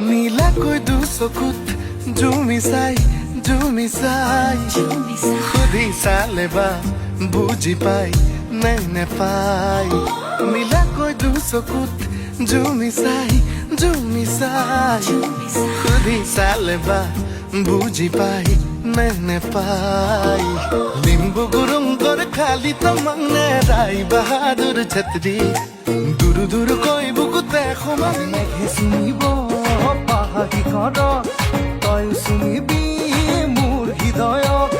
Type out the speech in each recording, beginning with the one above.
নীলাকৈ দুচকুত জুমি চাই সুধি চালে বা বুজি পাই নে নেপাই নীলাকৈ দুচকুত জুমি চাই সুধি চালে বা বুজি পাই নে নেপাই লিম্বু গুৰুংকৰ খালি তমংনে ৰাই বাহাদুৰ ছত্ৰী দূৰ দূৰ কৈ বুকুতে সমান মেঘে শুনিব পাহাৰী ঘৰত তই শুনিবি মোৰ হৃদয়ত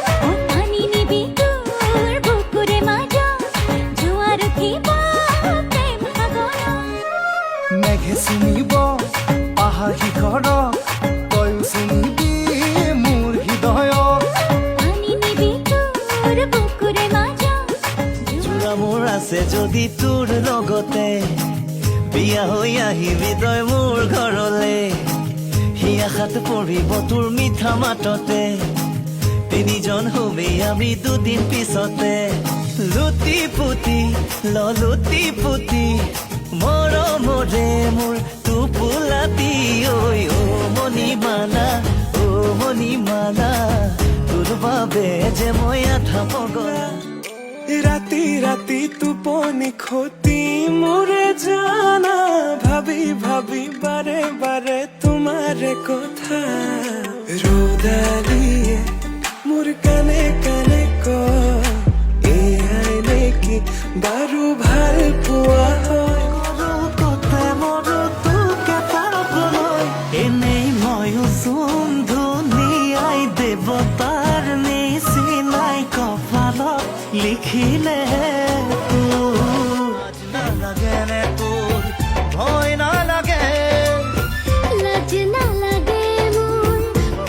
পানী নিবি তোৰ বুকুৰে মাজত জোৱাৰ উঠিব প্ৰেম সাগৰত মেঘে শুনিব পাহাৰী ঘৰত তই শুনিবি মোৰ হৃদয়ত পানী নিবি তোৰ বুকুৰে মাজত জোৰা মোৰ আছে যদি তোৰ লগতে বিয়া হৈ আহিবি তই মোৰ ঘৰলে সি আশাত পৰিব তোৰ মিঠা মাততে তিনিজন হবি আমি দুদিন পিছতে লুটি পুতি মৰমৰে মোৰ টোপোলাটি ঐ অ মণিমালা তোৰ বাবে যে মই আধা পগলা ৰাতি ৰাতি টোপনি খতি মোৰে জানা ভাবি ভাবি বাৰে বাৰে তোমাৰে কথা ৰোদালিয়ে মোৰ কানে কানে কয় এয়াই নেকি বাৰু ভাল পোৱা হয় এনেই ময়ো চোন ধুনীয়াই দেৱতাৰ নিচিনাই কপালত লিখিলে নালাগে নে তোৰ ভয় নালাগে লাজ নালাগে মোৰ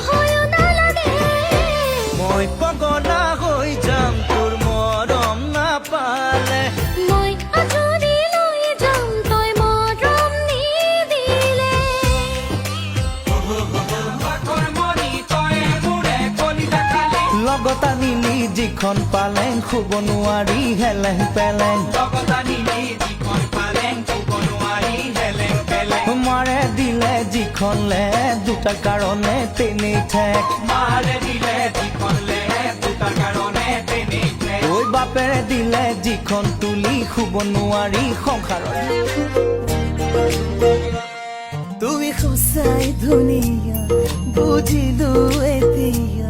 ভয় নালাগে মই পগলা হৈ যাম তোৰ মৰম নাপালে মই আঁচনি লৈ যাম তই মৰম নিদিলে লগত আনিলি যিখন পালেং শুব নোৱাৰি হেলেং পেলেং মাৰে দিলে যিখন লে দুটা কাৰণে তেনেই ঠেক ঐ বাপেৰে দিলে যিখন তুলি শুব নোৱাৰি সংসাৰত তুমি সঁচাই ধুনীয়া বুজিলো এতিয়া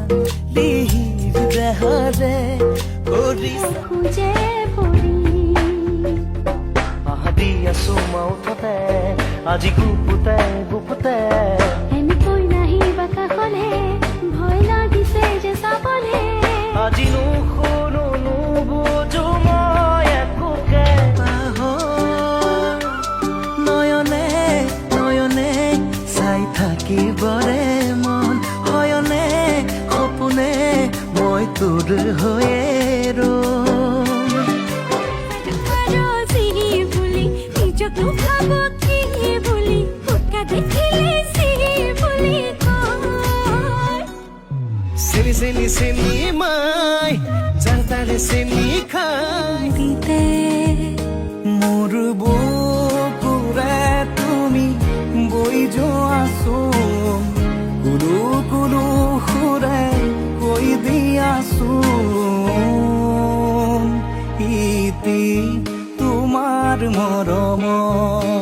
লিহিৰ দেহৰে কৰিছা খুজে ভৰি আহাদি আছো মাউঠতে আজি গুপুতে এনেকৈ নাহিবা কাষলে ভয় লাগিছে যে চাবলে আজি নুশুনো নুবুজো মই একোকে নয়নে চাই থাকিবৰে মন হয়নে সপোনে মই তোৰ হৈয়ে ৰম আৰু চিহি বুলি নিজক লুকাব কি বুলি ফুটকা দেখিলে চিহি বুলি কয় চেনি মাই যাৰ তাৰে চেনি খাই দিতে মোৰ বুকুৰে তুমি বৈ যোৱাচোন কুলু সুৰে কৈ দিয়াচোন ইতি তোমাৰ মৰমত